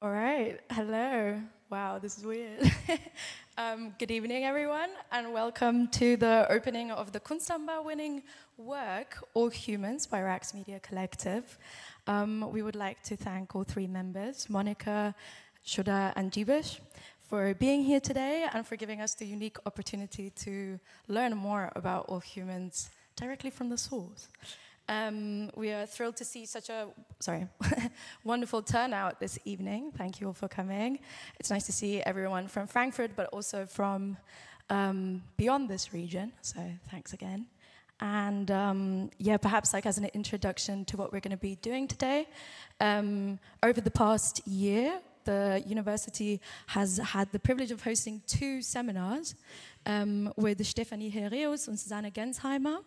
All right, hello. Wow, this is weird. Good evening, everyone, and welcome to the opening of the Kunst winning work, All Humans by Raqs Media Collective. We would like to thank all three members, Monica, Shuddha, and Jeebesh, for being here today and for giving us the unique opportunity to learn more about All Humans directly from the source. We are thrilled to see such a wonderful turnout this evening. Thank you all for coming. It's nice to see everyone from Frankfurt, but also from beyond this region. So thanks again. And yeah, perhaps like as an introduction to what we're going to be doing today. Over the past year, the university has had the privilege of hosting 2 seminars with Stefanie Heraeus and Susanne Gensheimer,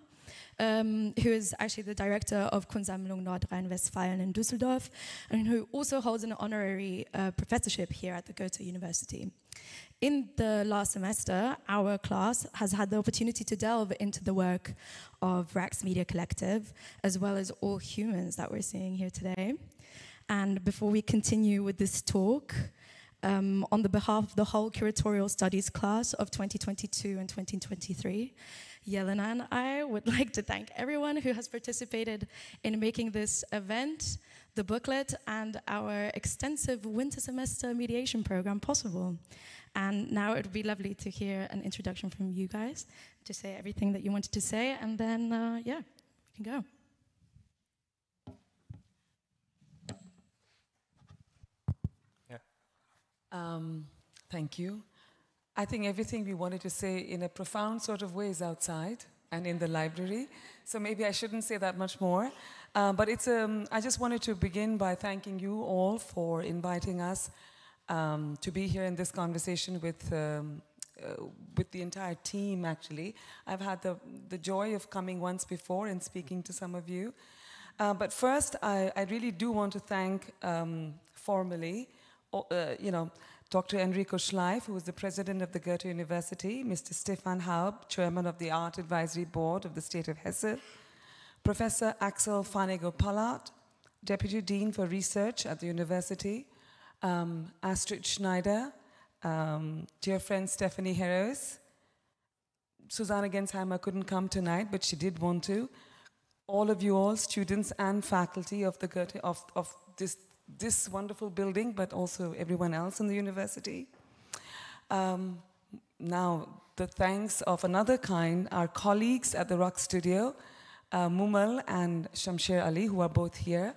who is actually the director of Kunstsammlung Nordrhein-Westfalen in Düsseldorf, and who also holds an honorary professorship here at the Goethe University. In the last semester, our class has had the opportunity to delve into the work of Raqs Media Collective, as well as All Humans that we're seeing here today. And before we continue with this talk, on the behalf of the whole Curatorial Studies class of 2022 and 2023, Jelena and I would like to thank everyone who has participated in making this event, the booklet, and our extensive winter semester mediation program possible. And now it would be lovely to hear an introduction from you guys to say everything that you wanted to say, and then, yeah, we can go. Thank you. I think everything we wanted to say in a profound sort of way is outside and in the library, so maybe I shouldn't say that much more. But it's, I just wanted to begin by thanking you all for inviting us to be here in this conversation with the entire team, actually. I've had the joy of coming once before and speaking to some of you. But first, I really do want to thank formally, Dr. Enrico Schleif, who is the president of the Goethe University, Mr. Stefan Haub, chairman of the Art Advisory Board of the state of Hessen, Professor Axel Fanego-Pollard, deputy dean for research at the university, Astrid Schneider, dear friend Stefanie Heraeus. Susanne Gensheimer couldn't come tonight, but she did want to. All of you all, students and faculty of the Goethe, of this wonderful building, but also everyone else in the university. Now, the thanks of another kind, our colleagues at the Raqs studio, Mumal and Shamsher Ali, who are both here,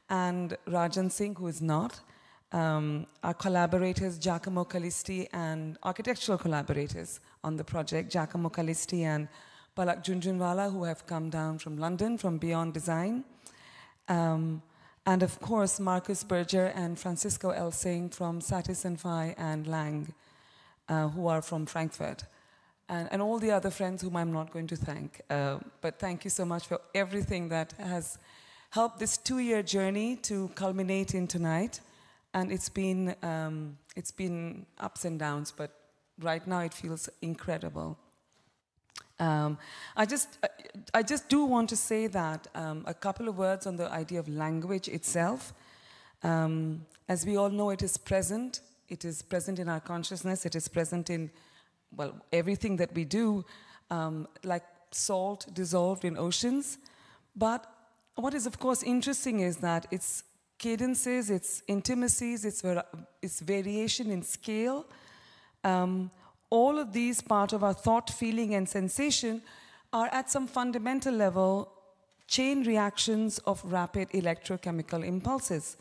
and Rajan Singh, who is not. Our collaborators, Giacomo Callisti, and architectural collaborators on the project, Giacomo Callisti and Palak Junjunwala, who have come down from London, from Beyond Design. And of course, Marcus Berger and Francisco L. Singh from Satis and Phi and Lang, who are from Frankfurt. And all the other friends whom I'm not going to thank. But thank you so much for everything that has helped this 2-year journey to culminate in tonight. And it's been ups and downs, but right now it feels incredible. I just do want to say that a couple of words on the idea of language itself. As we all know, it is present. It is present in our consciousness. It is present in, well, everything that we do, like salt dissolved in oceans. But what is, of course, interesting is that its cadences, its intimacies, its variation in scale, all of these, part of our thought, feeling, and sensation, are at some fundamental level chain reactions of rapid electrochemical impulses,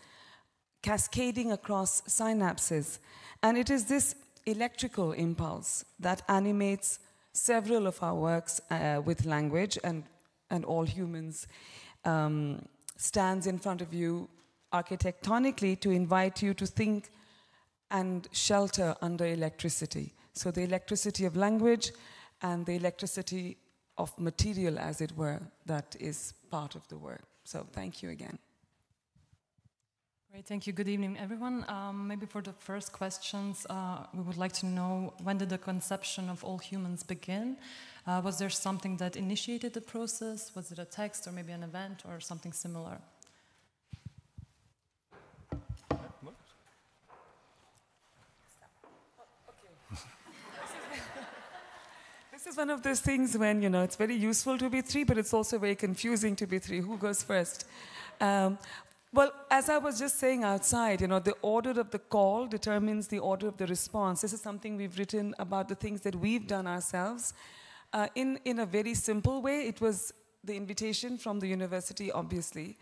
cascading across synapses. And it is this electrical impulse that animates several of our works with language, and All Humans stands in front of you architectonically to invite you to think and shelter under electricity. So the electricity of language and the electricity of material, as it were, that is part of the work. So thank you again. Great, thank you. Good evening, everyone. Maybe for the first questions, we would like to know, when did the conception of All Humans begin? Was there something that initiated the process? Was it a text or maybe an event or something similar? is one of those things when, you know, it's very useful to be three, but it's also very confusing to be three. Who goes first? Well, as I was just saying outside, you know, the order of the call determines the order of the response. This is something we've written about the things that we've done ourselves. In a very simple way, it was the invitation from the university, obviously,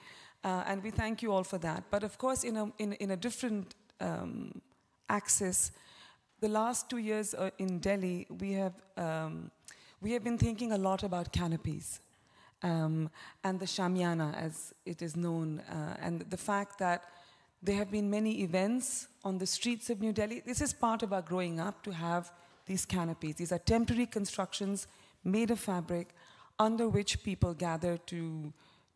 and we thank you all for that. But of course, in a different axis, the last 2 years in Delhi, we have been thinking a lot about canopies. And the Shamiana, as it is known, and the fact that there have been many events on the streets of New Delhi. This is part of our growing up, to have these canopies. These are temporary constructions made of fabric under which people gather to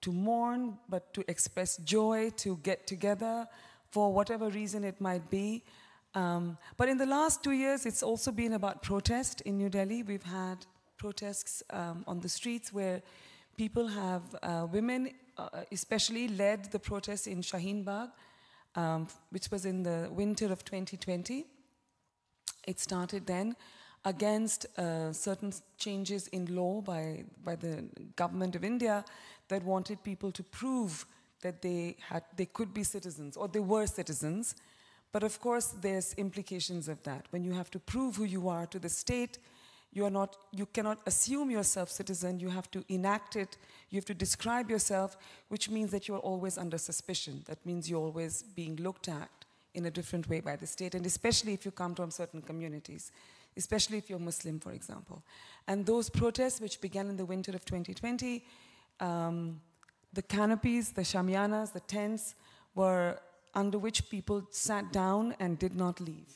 mourn, but to express joy, to get together for whatever reason it might be. But in the last 2 years, it's also been about protest in New Delhi. We've had protests on the streets where people have, women especially, led the protests in Shaheen Bagh, which was in the winter of 2020. It started then against certain changes in law by the government of India that wanted people to prove that they could be citizens, or they were citizens. But of course, there's implications of that. When you have to prove who you are to the state, you cannot assume yourself citizen, you have to enact it, you have to describe yourself, which means that you're always under suspicion. That means you're always being looked at in a different way by the state, and especially if you come from certain communities, especially if you're Muslim, for example. And those protests, which began in the winter of 2020, the canopies, the shamianas, the tents, were under which people sat down and did not leave.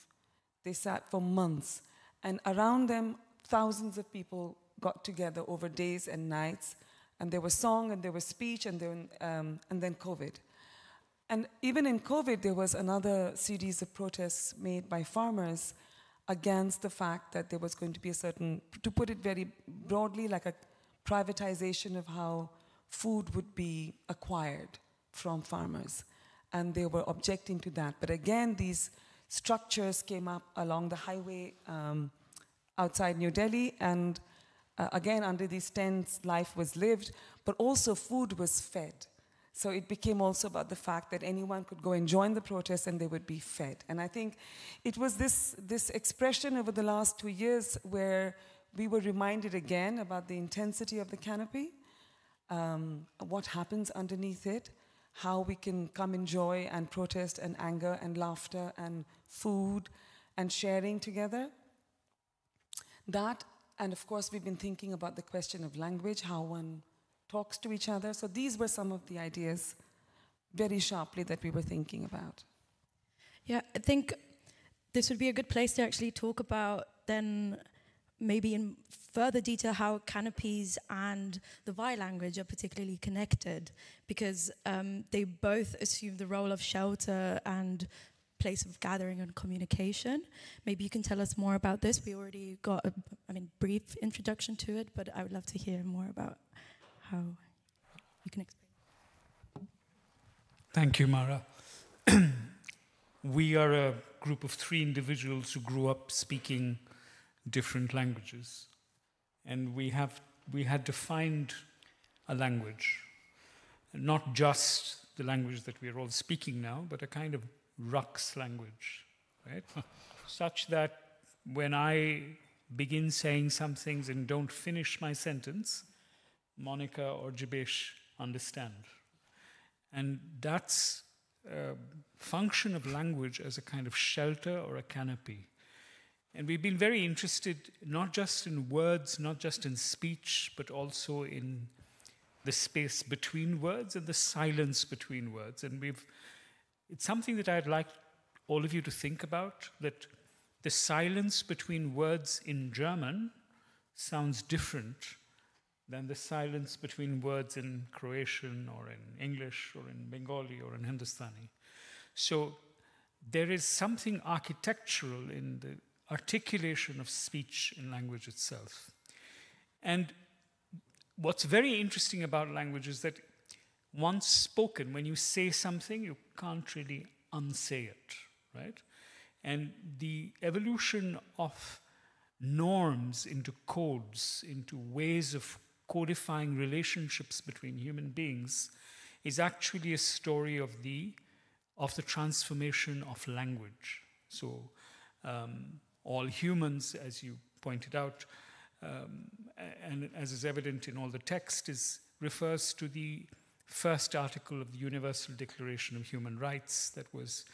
They sat for months, and around them, thousands of people got together over days and nights, and there was song and there was speech, and then COVID. And even in COVID, there was another series of protests made by farmers against the fact that there was going to be a certain, to put it very broadly, like a privatization of how food would be acquired from farmers. And they were objecting to that. But again, these structures came up along the highway outside New Delhi, and again, under these tents, life was lived, but also food was fed. So it became also about the fact that anyone could go and join the protest and they would be fed. And I think it was this expression over the last 2 years where we were reminded again about the intensity of the canopy, what happens underneath it, how we can come in joy and protest and anger and laughter and food and sharing together. That, and of course, we've been thinking about the question of language, how one talks to each other. So these were some of the ideas very sharply that we were thinking about. Yeah, I think this would be a good place to actually talk about then maybe in further detail how canopies and the Vai language are particularly connected, because they both assume the role of shelter and place of gathering and communication. Maybe you can tell us more about this. We already got a brief introduction to it, but I would love to hear more about how you can explain. Thank you, Mara. We are a group of 3 individuals who grew up speaking different languages. And we had defined a language, not just the language that we are all speaking now, but a kind of Raqs language, right? Such that when I begin saying some things and don't finish my sentence, Monica or Jeebesh understand. And that's a function of language as a kind of shelter or a canopy. And we've been very interested not just in words, not just in speech, but also in the space between words and the silence between words. And it's something that I'd like all of you to think about, that the silence between words in German sounds different than the silence between words in Croatian or in English or in Bengali or in Hindustani. So there is something architectural in the articulation of speech in language itself. And what's very interesting about language is that once spoken, when you say something, you can't really unsay it, right? And the evolution of norms, into codes, into ways of codifying relationships between human beings, is actually a story of the transformation of language. So all humans, as you pointed out, and as is evident in all the text, refers to the first article of the Universal Declaration of Human Rights that was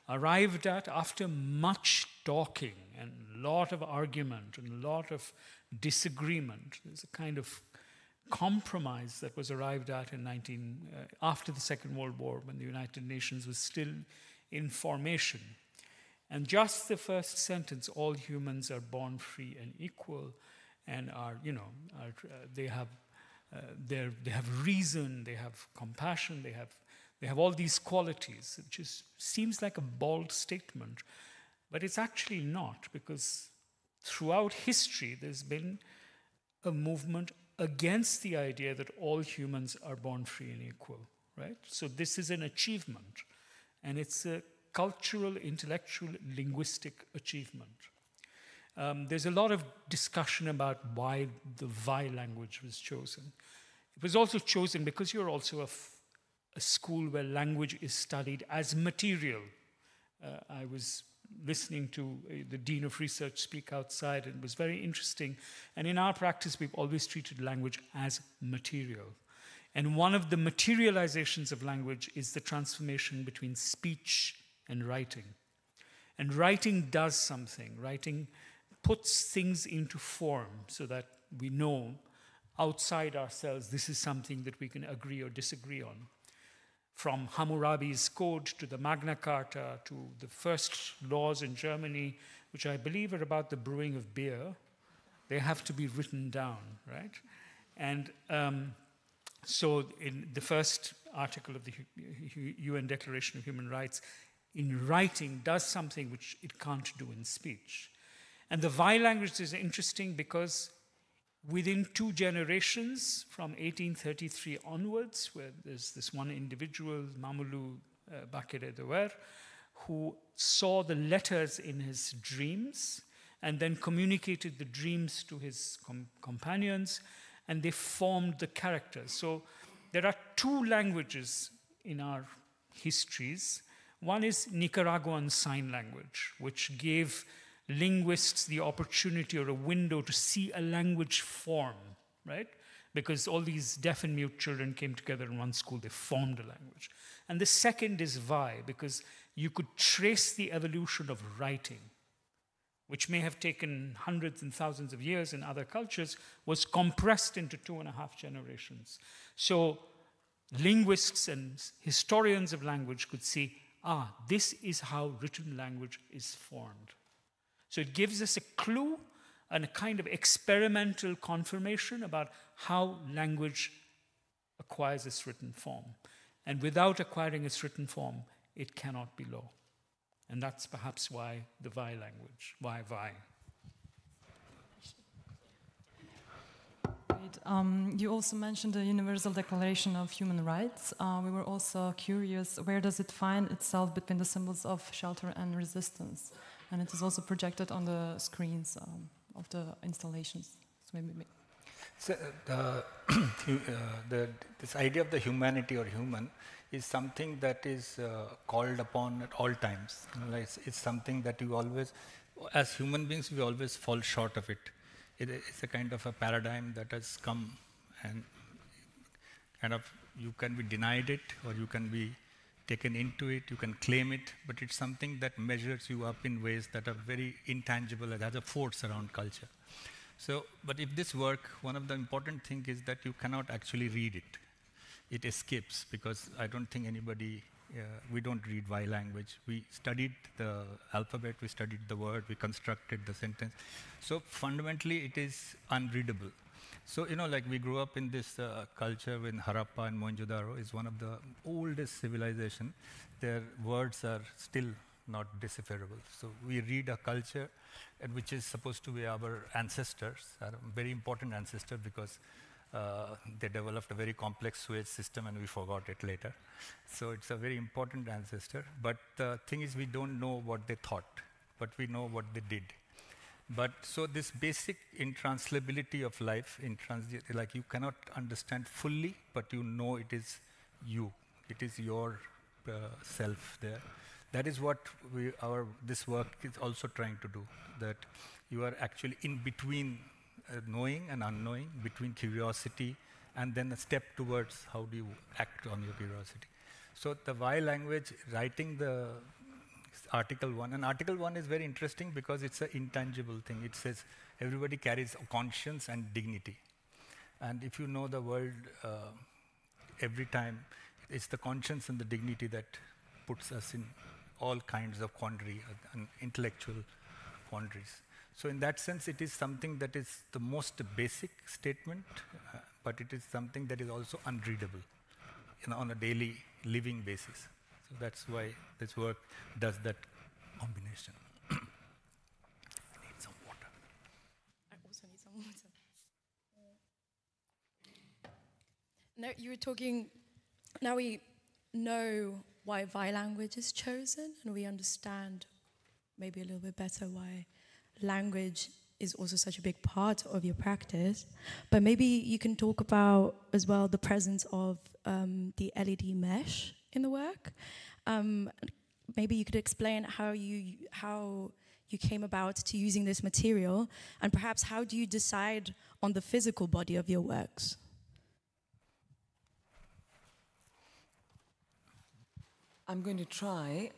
arrived at after much talking and a lot of argument and a lot of disagreement. There's a kind of compromise that was arrived at after the Second World War, when the United Nations was still in formation. And just the first sentence, all humans are born free and equal, and they have reason, they have compassion, they have all these qualities. It just seems like a bold statement, but it's actually not, because throughout history there's been a movement against the idea that all humans are born free and equal, right? So this is an achievement, and it's a cultural, intellectual, linguistic achievement. There's a lot of discussion about why the Vai language was chosen. It was also chosen because you're also a school where language is studied as material. I was listening to the Dean of Research speak outside, and it was very interesting. And in our practice, we've always treated language as material. And one of the materializations of language is the transformation between speech and writing. And writing does something. Writing puts things into form so that we know outside ourselves this is something that we can agree or disagree on. From Hammurabi's code to the Magna Carta to the first laws in Germany, which I believe are about the brewing of beer, they have to be written down, right? And so in the first article of the UN Declaration of Human Rights, in writing, does something which it can't do in speech. And the Vai language is interesting because within 2 generations, from 1833 onwards, where there's this one individual, Mamulu Bakere Dewer, who saw the letters in his dreams and then communicated the dreams to his companions, and they formed the characters. So there are 2 languages in our histories. One is Nicaraguan Sign Language, which gave linguists the opportunity or a window to see a language form, right? Because all these deaf and mute children came together in one school, they formed a language. And the second is Vai, because you could trace the evolution of writing, which may have taken hundreds and thousands of years in other cultures, was compressed into 2.5 generations. So linguists and historians of language could see, this is how written language is formed. So it gives us a clue and a kind of experimental confirmation about how language acquires its written form. And without acquiring its written form, it cannot be law. And that's perhaps why the Vai language, why Vai. Great. You also mentioned the Universal Declaration of Human Rights. We were also curious, where does it find itself between the symbols of shelter and resistance? And it is also projected on the screens of the installations. So maybe. So this idea of the humanity or human is something that is called upon at all times. You know, it's something that you always, as human beings, we always fall short of it. It's a kind of a paradigm that has come, and kind of you can be denied it or you can be taken into it, you can claim it, but it's something that measures you up in ways that are very intangible and has a force around culture. So, but if this work, one of the important things is that you cannot actually read it. It escapes, because I don't think anybody, we don't read Vai language. We studied the alphabet, we studied the word, we constructed the sentence. So fundamentally it is unreadable. So, you know, like we grew up in this culture in Harappa and Mohenjo-daro is one of the oldest civilization. Their words are still not decipherable. So we read a culture which is supposed to be our ancestors, our very important ancestor, because they developed a very complex sewage system and we forgot it later. So it's a very important ancestor. But the thing is, we don't know what they thought, but we know what they did. But so this basic intranslatability of life, like you cannot understand fully, but you know it is you. It is your self there. That is what this work is also trying to do, that you are actually in between knowing and unknowing, between curiosity and then a step towards how do you act on your curiosity. So the why language, writing the Article 1, and Article 1 is very interesting because it's an intangible thing. It says everybody carries conscience and dignity. And if you know the world, every time, it's the conscience and the dignity that puts us in all kinds of quandary and intellectual quandaries. So in that sense, it is something that is the most basic statement, but it is something that is also unreadable on a daily living basis. So that's why this work does that combination. I need some water. I also need some water. No, you were talking, now we know why Vi language is chosen, and we understand maybe a little bit better why language is also such a big part of your practice. But maybe you can talk about as well the presence of the LED mesh in the work. Maybe you could explain how you came about to using this material, and perhaps how do you decide on the physical body of your works? I'm going to try.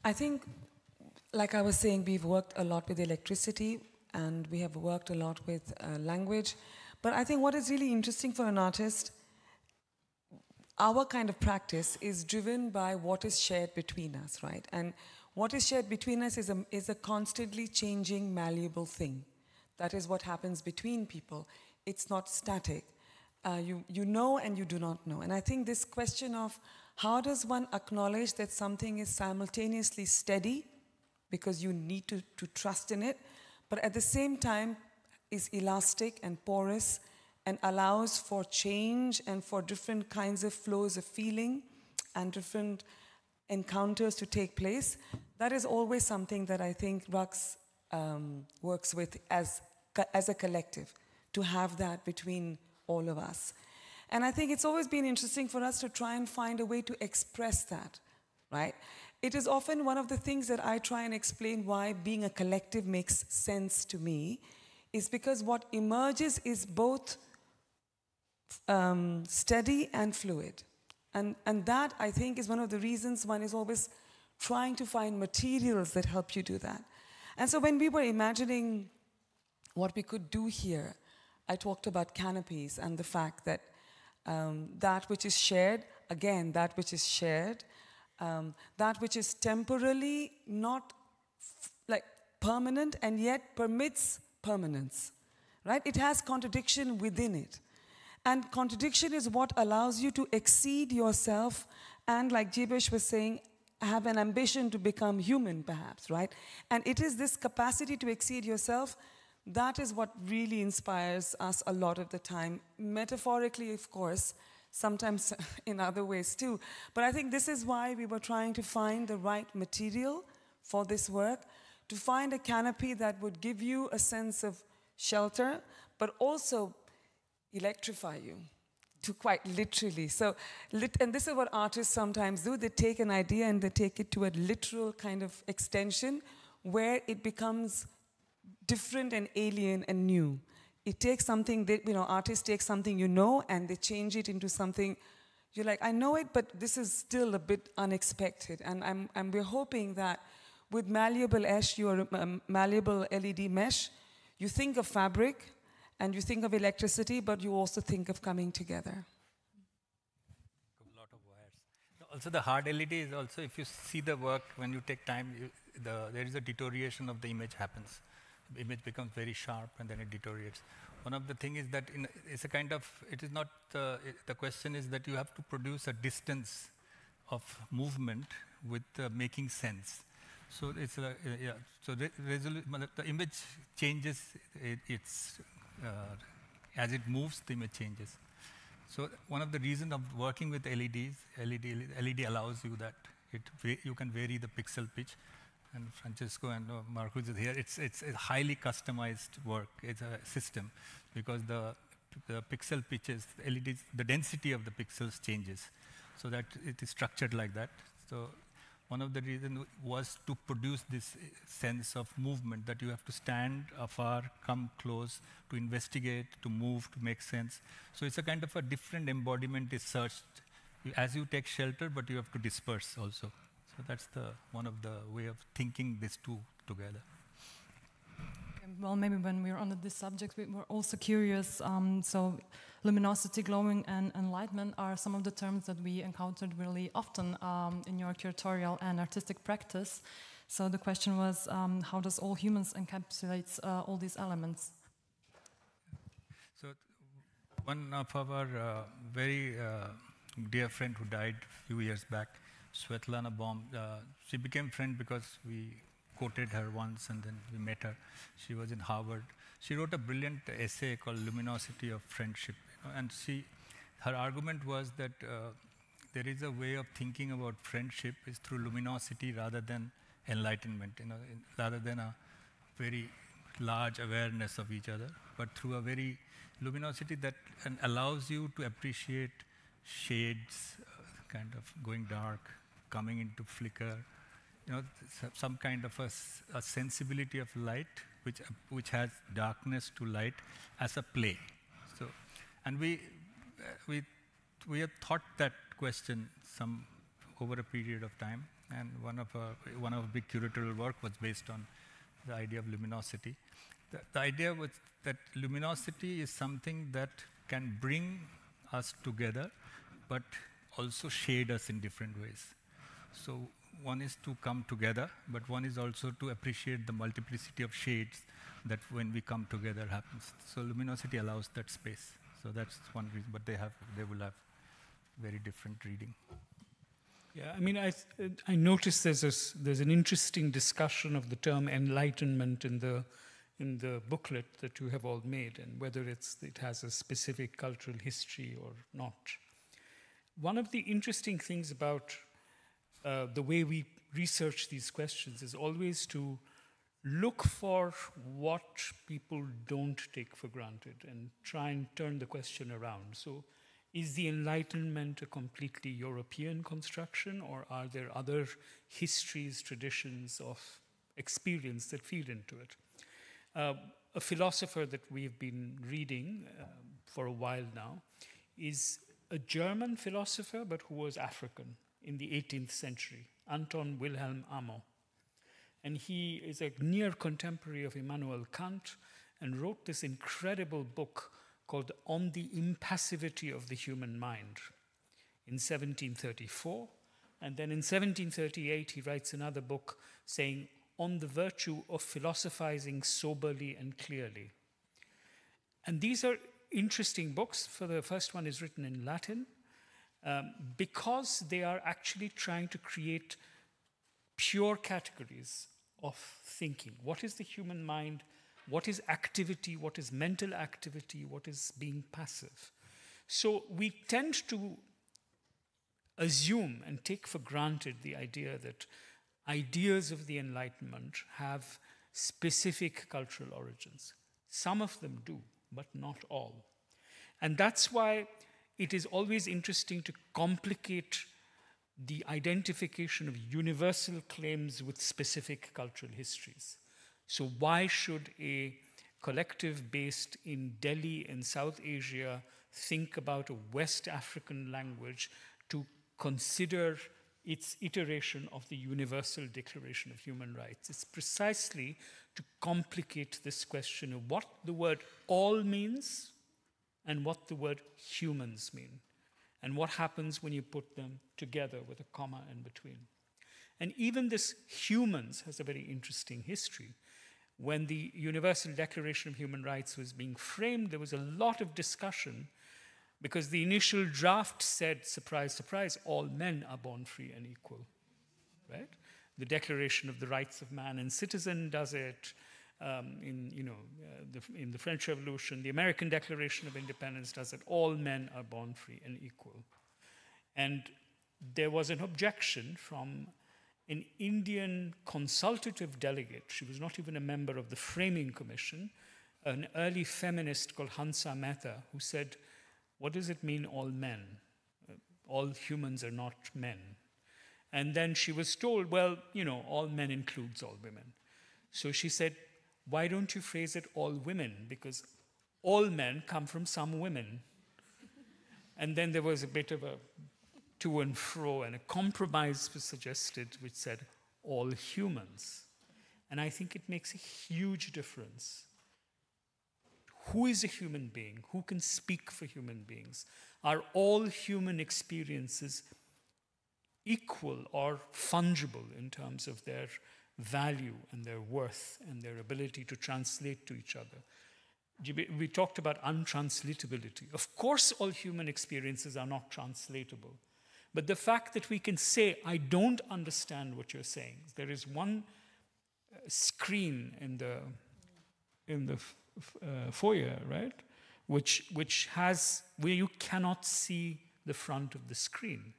I think, like I was saying, we've worked a lot with electricity and we have worked a lot with language. But I think what is really interesting for an artist, our kind of practice is driven by what is shared between us, right? And what is shared between us is a constantly changing, malleable thing. That is what happens between people. It's not static. You know and you do not know. And I think this question of how does one acknowledge that something is simultaneously steady, because you need to trust in it, but at the same time is elastic and porous and allows for change and for different kinds of flows of feeling and different encounters to take place. That is always something that I think Raqs works with as a collective, to have that between all of us. And I think it's always been interesting for us to try and find a way to express that, right? It is often one of the things that I try and explain why being a collective makes sense to me, is because what emerges is both steady and fluid. And that, I think, is one of the reasons one is always trying to find materials that help you do that. And so when we were imagining what we could do here, I talked about canopies and the fact that that which is shared, again, that which is shared, that which is temporally not like permanent and yet permits permanence, right? It has contradiction within it. And contradiction is what allows you to exceed yourself and, like Jeebesh was saying, have an ambition to become human, perhaps, right? And it is this capacity to exceed yourself that is what really inspires us a lot of the time. Metaphorically, of course, sometimes in other ways too. But I think this is why we were trying to find the right material for this work, to find a canopy that would give you a sense of shelter, but also electrify you, to quite literally. So, and this is what artists sometimes do. They take an idea and they take it to a literal kind of extension where it becomes different and alien and new. It takes something that, artists take something and they change it into something, you're like, I know it, but this is still a bit unexpected. And we're hoping that with malleable ash, your malleable LED mesh, you think of fabric and you think of electricity, but you also think of coming together. A lot of wires. Also, the hard LED is also, if you see the work, when you take time, there is a deterioration of the image happens. The image becomes very sharp and then it deteriorates. One of the things is that it's a kind of, it is not, the question is that you have to produce a distance of movement with making sense. So it's so the image changes, as it moves, the image changes. So one of the reasons of working with LEDs, LED allows you that you can vary the pixel pitch. and Francisco and Marcus is here, it's a highly customized work. It's a system because the pixel pitches, LEDs, the density of the pixels changes, so that it is structured like that. So one of the reasons was to produce this sense of movement, that you have to stand afar, come close, to investigate, to move, to make sense. So it's a kind of a different embodiment is searched. As you take shelter, but you have to disperse also. So that's one of the way of thinking these two together. Okay, well, maybe when we're on this subject, we were also curious. So luminosity, glowing, and enlightenment are some of the terms that we encountered really often in your curatorial and artistic practice. So the question was, how does All Humans encapsulates all these elements? So one of our very dear friend who died a few years back, Svetlana Baum, she became friend because we quoted her once and then we met her. She was in Harvard. She wrote a brilliant essay called Luminosity of Friendship. And her argument was that there is a way of thinking about friendship is through luminosity rather than enlightenment, rather than a very large awareness of each other, but through a very luminosity that allows you to appreciate shades, kind of going dark, coming into flicker, some kind of a sensibility of light which has darkness to light as a play. So, and we have thought that question over a period of time, and one of our big curatorial work was based on the idea of luminosity. The idea was that luminosity is something that can bring us together, but also shade us in different ways. So one is to come together, but one is also to appreciate the multiplicity of shades that when we come together happens. So luminosity allows that space. So that's one reason, but they will have very different reading. Yeah, I mean, I noticed there's an interesting discussion of the term enlightenment in the booklet that you have all made, and whether it has a specific cultural history or not. One of the interesting things about the way we research these questions is always to look for what people don't take for granted and try and turn the question around. So is the Enlightenment a completely European construction, or are there other histories, traditions of experience that feed into it? A philosopher that we've been reading for a while now is a German philosopher, but who was African in the 18th century, Anton Wilhelm Amo. And he is a near contemporary of Immanuel Kant and wrote this incredible book called On the Impassivity of the Human Mind in 1734. And then in 1738, he writes another book saying, On the Virtue of Philosophizing Soberly and Clearly. And these are interesting books. For the first one is written in Latin, because they are actually trying to create pure categories of thinking. What is the human mind? What is activity? What is mental activity? What is being passive? So we tend to assume and take for granted the idea that ideas of the Enlightenment have specific cultural origins. Some of them do, but not all. And that's why it is always interesting to complicate the identification of universal claims with specific cultural histories. So why should a collective based in Delhi in South Asia think about a West African language to consider its iteration of the Universal Declaration of Human Rights? It's precisely to complicate this question of what the word all means and what the word humans mean, and what happens when you put them together with a comma in between. And even this humans has a very interesting history. When the Universal Declaration of Human Rights was being framed, there was a lot of discussion because the initial draft said, surprise, surprise, all men are born free and equal, right? The Declaration of the Rights of Man and Citizen does it. In the French Revolution, the American Declaration of Independence does it. All men are born free and equal. And there was an objection from an Indian consultative delegate, she was not even a member of the framing commission, an early feminist called Hansa Mehta, who said, what does it mean, all men? All humans are not men. And then she was told, well, all men includes all women. So she said, why don't you phrase it all women? Because all men come from some women. And then there was a bit of a to and fro, and a compromise was suggested which said all humans. And I think it makes a huge difference. Who is a human being? Who can speak for human beings? Are all human experiences equal or fungible in terms of their value and their worth and their ability to translate to each other? We talked about untranslatability. Of course, all human experiences are not translatable. But the fact that we can say, I don't understand what you're saying. There is one screen in the foyer, right? Which has, where you cannot see the front of the screen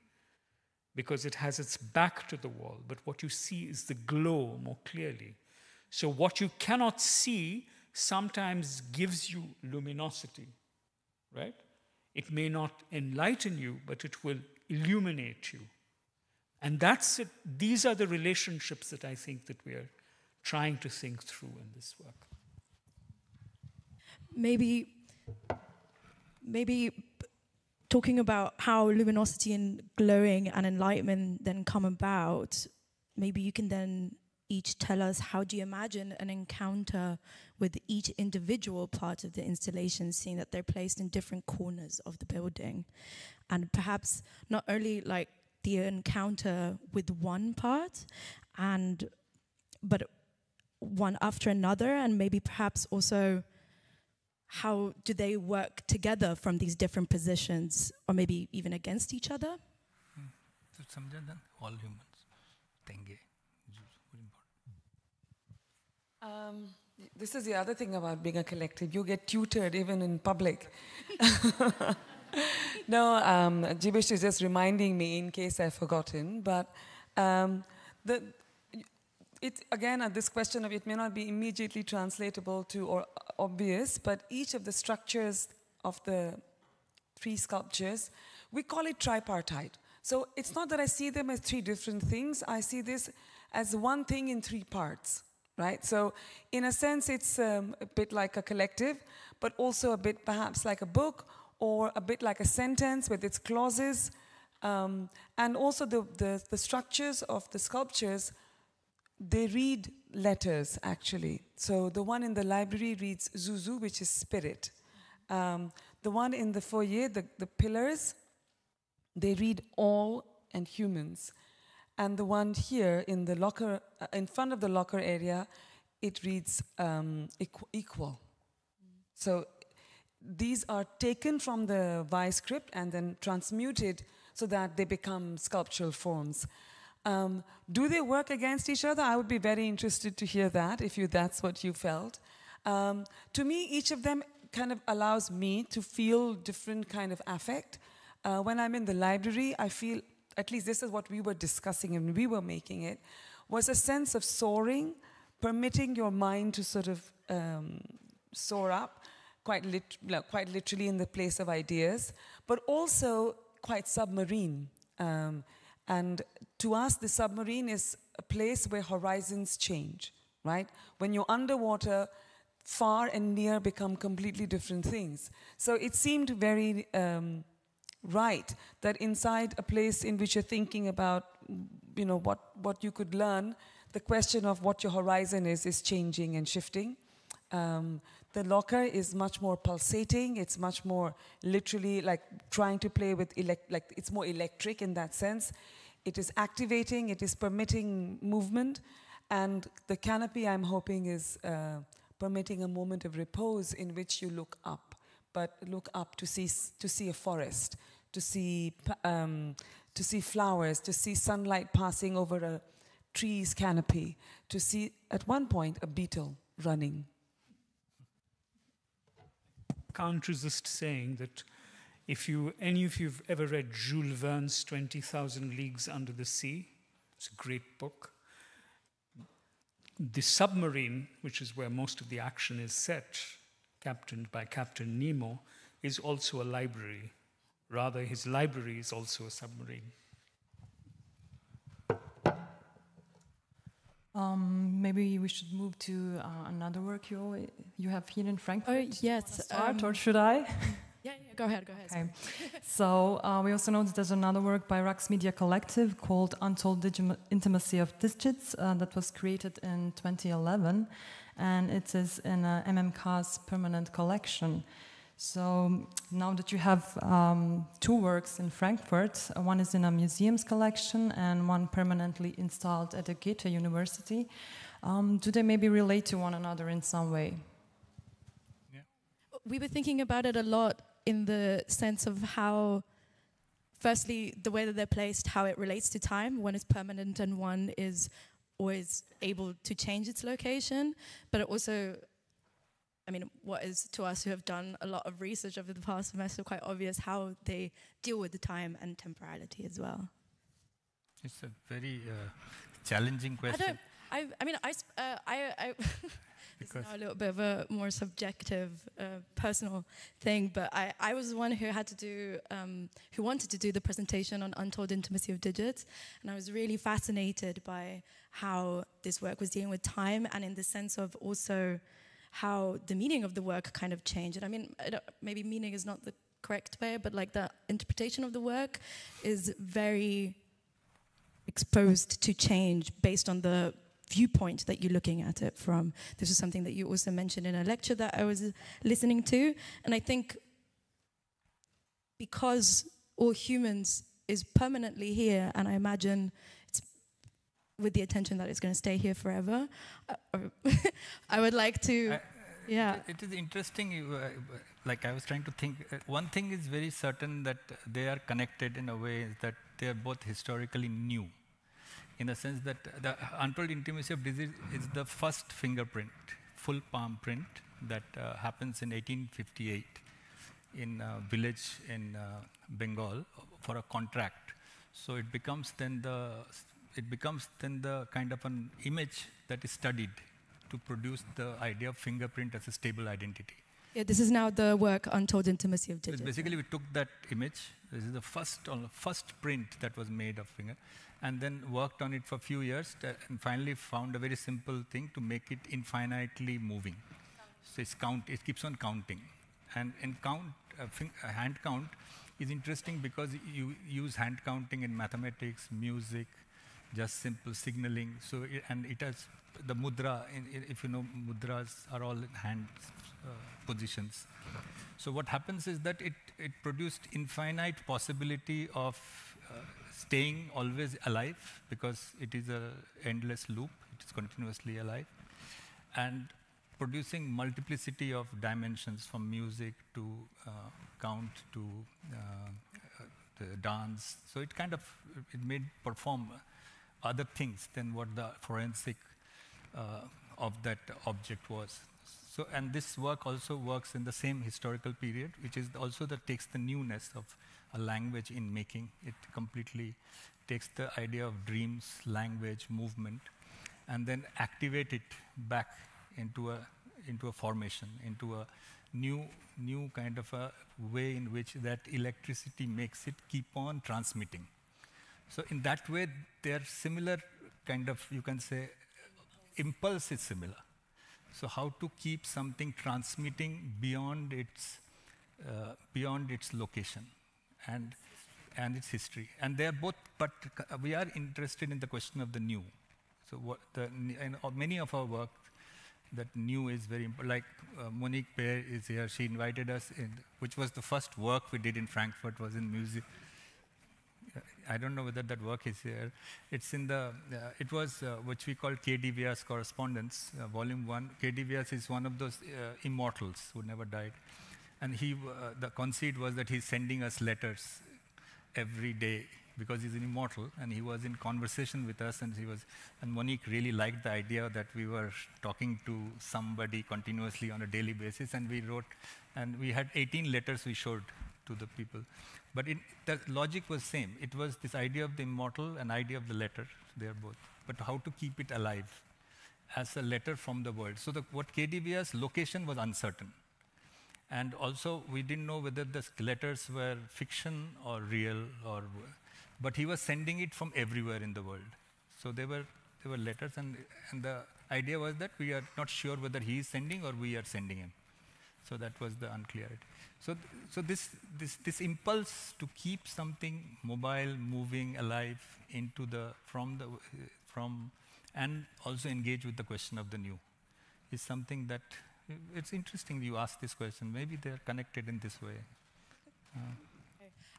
because it has its back to the wall. But what you see is the glow more clearly. So what you cannot see sometimes gives you luminosity, right? It may not enlighten you, but it will illuminate you. And that's it. These are the relationships that I think that we are trying to think through in this work. Maybe talking about how luminosity and glowing and enlightenment then come about, maybe you can then each tell us, how do you imagine an encounter with each individual part of the installation, seeing that they're placed in different corners of the building? And perhaps not only like the encounter with one part, but one after another, and maybe perhaps also how do they work together from these different positions, or maybe even against each other? All humans. This is the other thing about being a collective. You get tutored even in public. No, Jeebesh is just reminding me in case I've forgotten. But again, this question of it may not be immediately translatable to or obvious, but each of the structures of the three sculptures, we call it tripartite. So it's not that I see them as three different things. I see this as one thing in three parts. Right? So in a sense, it's a bit like a collective, but also a bit perhaps like a book, or a bit like a sentence with its clauses. And also the structures of the sculptures, they read letters, actually. So the one in the library reads Zuzu, which is spirit. The one in the foyer, the pillars, they read all and humans. And the one here in the locker, in front of the locker area, it reads equal. So these are taken from the Weiss script and then transmuted so that they become sculptural forms. Do they work against each other? I would be very interested to hear that, if that's what you felt. To me, each of them kind of allows me to feel different kind of affect. When I'm in the library, I feel, at least this is what we were discussing and we were making it, was a sense of soaring, permitting your mind to sort of soar up, quite literally in the place of ideas, but also quite submarine. And to us, the submarine is a place where horizons change, right? When you're underwater, far and near become completely different things. So it seemed very right that inside a place in which you're thinking about, what you could learn, the question of what your horizon is changing and shifting. The locker is much more pulsating. It's much more literally like trying to play with, it's more electric in that sense. It is activating, it is permitting movement. And the canopy, I'm hoping, is permitting a moment of repose in which you look up, but look up to see a forest, to see flowers, to see sunlight passing over a tree's canopy, to see, at one point, a beetle running. Can't resist saying that if any of you've ever read Jules Verne's 20,000 Leagues Under the Sea, It's a great book. The submarine, which is where most of the action is set, captained by Captain Nemo, is also a library. Rather, his library is also a submarine. Maybe we should move to another work you have here in Frankfurt. Oh, yes. Start, or should I? Yeah, go ahead. Okay. So we also know that there's another work by Raqs Media Collective called Untold Intimacy of Digits that was created in 2011, and it is in MMK's permanent collection. So now that you have two works in Frankfurt, one is in a museum's collection and one permanently installed at the Goethe University, do they maybe relate to one another in some way? Yeah. We were thinking about it a lot in the sense of how, firstly, the way that they're placed, how it relates to time. One is permanent and one is always able to change its location, but it also, I mean, what is to us who have done a lot of research over the past semester quite obvious how they deal with the time and temporality as well. It's a very challenging question. It's now a little bit of a more subjective, personal thing, but I was the one who had to do, who wanted to do the presentation on Untold Intimacy of Digits, and I was really fascinated by how this work was dealing with time, and in the sense of also how the meaning of the work kind of changed. And I mean, maybe meaning is not the correct way, but like the interpretation of the work is very exposed to change based on the viewpoint that you're looking at it from. This is something that you also mentioned in a lecture that I was listening to. And I think because All Humans is permanently here, and I imagine it's with the intention that it's going to stay here forever, I would like to, yeah. It is interesting, like I was trying to think, one thing is very certain that they are connected in a way is that they are both historically new. In the sense that the Untold Intimacy of Digits is the first fingerprint, full palm print that happens in 1858 in a village in Bengal for a contract. So it becomes then the kind of an image that is studied to produce the idea of fingerprint as a stable identity. Yeah, this is now the work Untold Intimacy of Digits. So basically, we took that image. This is the first print that was made of finger, and then worked on it for a few years, and finally found a very simple thing to make it infinitely moving. So it keeps on counting, and hand count is interesting because you use hand counting in mathematics, music, just simple signaling. So it has the mudra. If you know, mudras are all in hand positions. So what happens is that it produced infinite possibility of staying always alive, because it is an endless loop, it is continuously alive, and producing multiplicity of dimensions from music to count to the dance. So it made perform other things than what the forensic of that object was. So, and this work also works in the same historical period, which is also that takes the newness of a language in making. It completely takes the idea of dreams, language, movement, and then activate it back into a formation, into a new kind of a way in which that electricity makes it keep on transmitting. So in that way, they're similar kind of, you can say, impulse is similar. So how to keep something transmitting beyond its location and its history. And they are both, but we are interested in the question of the new. So many of our work, that new is very important. Like Monique Pear is here. She invited us in, which was the first work we did in Frankfurt, was in music. I don't know whether that work is here. It's in the, it was which we call K.D. Vyas Correspondence, Volume 1. K.D. Vyas is one of those immortals who never died. And the conceit was that he's sending us letters every day because he's an immortal, and he was in conversation with us, and Monique really liked the idea that we were talking to somebody continuously on a daily basis, and we wrote, and we had 18 letters we showed to the people. But the logic was same. It was this idea of the immortal and idea of the letter. they are both. But how to keep it alive as a letter from the world. So what KDVR's location was uncertain. And also, we didn't know whether the letters were fiction or real, but he was sending it from everywhere in the world. So they were letters, and the idea was that we are not sure whether he is sending or we are sending him. So that was the unclarity. So this impulse to keep something mobile, moving, alive and also engage with the question of the new is something that it's interesting you ask this question. Maybe they're connected in this way.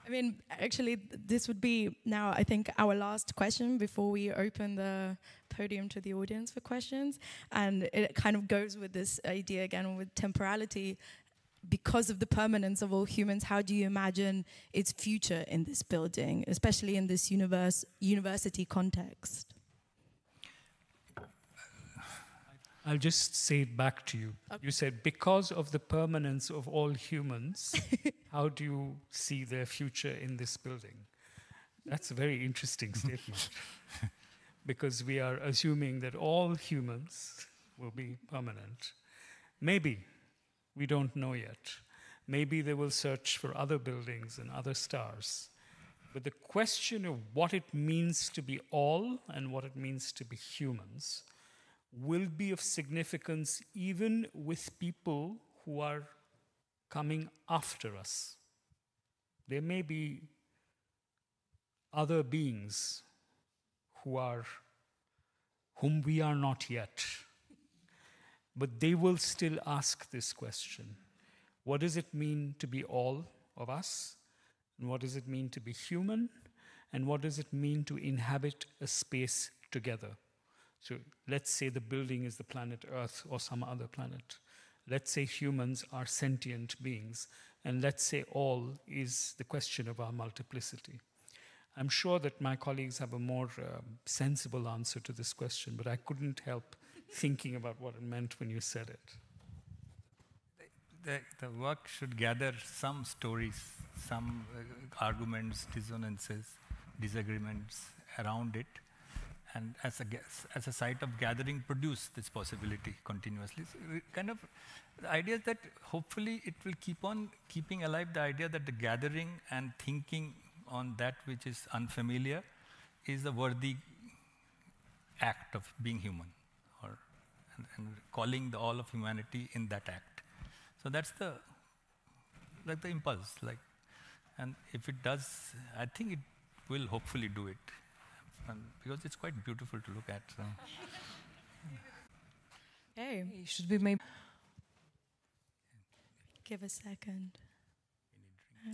I mean, actually, this would be now, I think, our last question before we open the podium to the audience for questions. And it kind of goes with this idea again with temporality. Because of the permanence of all humans, how do you imagine its future in this building, especially in this university context? I'll just say it back to you. Okay. You said, because of the permanence of all humans, how do you see their future in this building? That's a very interesting statement. Because we are assuming that all humans will be permanent. Maybe. We don't know yet. Maybe they will search for other buildings and other stars. But the question of what it means to be all and what it means to be humans will be of significance even with people who are coming after us. There may be other beings whom we are not yet. But they will still ask this question. What does it mean to be all of us? And what does it mean to be human? And what does it mean to inhabit a space together? So let's say the building is the planet Earth or some other planet. Let's say humans are sentient beings. And let's say all is the question of our multiplicity. I'm sure that my colleagues have a more sensible answer to this question, but I couldn't help thinking about what it meant when you said it. The work should gather some stories, some arguments, dissonances, disagreements around it, and as a site of gathering, produce this possibility continuously. So kind of the idea is that hopefully it will keep on keeping alive the idea that the gathering and thinking on that which is unfamiliar is a worthy act of being human. And calling all of humanity in that act. So that's the impulse. And if it does, I think it will hopefully do it. Because it's quite beautiful to look at. So. Okay. Should we maybe give a second? I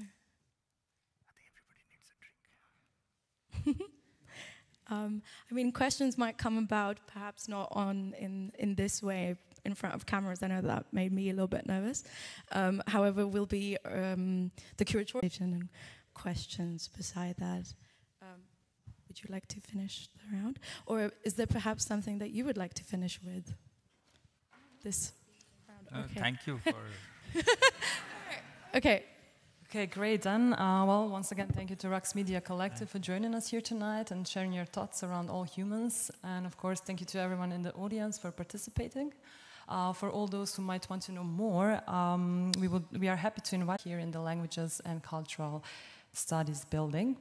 think everybody needs a drink. I mean, questions might come about, perhaps not in this way, in front of cameras. I know that made me a little bit nervous. However, will be the curatorial and questions beside that. Would you like to finish the round? Or is there perhaps something that you would like to finish with this round? Okay. Thank you for... Okay. Okay, great then. Well, once again, thank you to Raqs Media Collective for joining us here tonight and sharing your thoughts around all humans. And of course, thank you to everyone in the audience for participating. For all those who might want to know more, we are happy to invite you here in the Languages and Cultural Studies building.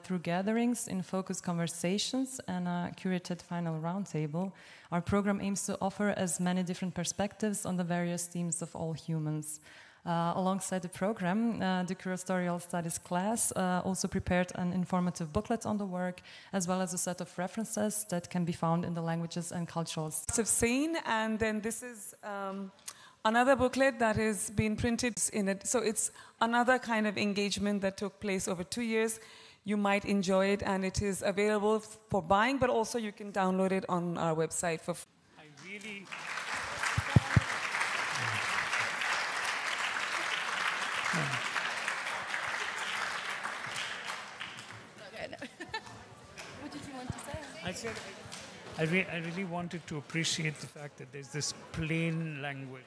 Through gatherings, in focused conversations, and a curated final roundtable, our program aims to offer as many different perspectives on the various themes of all humans. Alongside the program, the Curatorial Studies class also prepared an informative booklet on the work, as well as a set of references that can be found in the Languages and Cultural Studies. Seen, and then this is another booklet that has been printed in it. So it's another kind of engagement that took place over 2 years. You might enjoy it, and it is available for buying, but also you can download it on our website for free. I really... What did you want to say? I said I really wanted to appreciate the fact that there's this plain language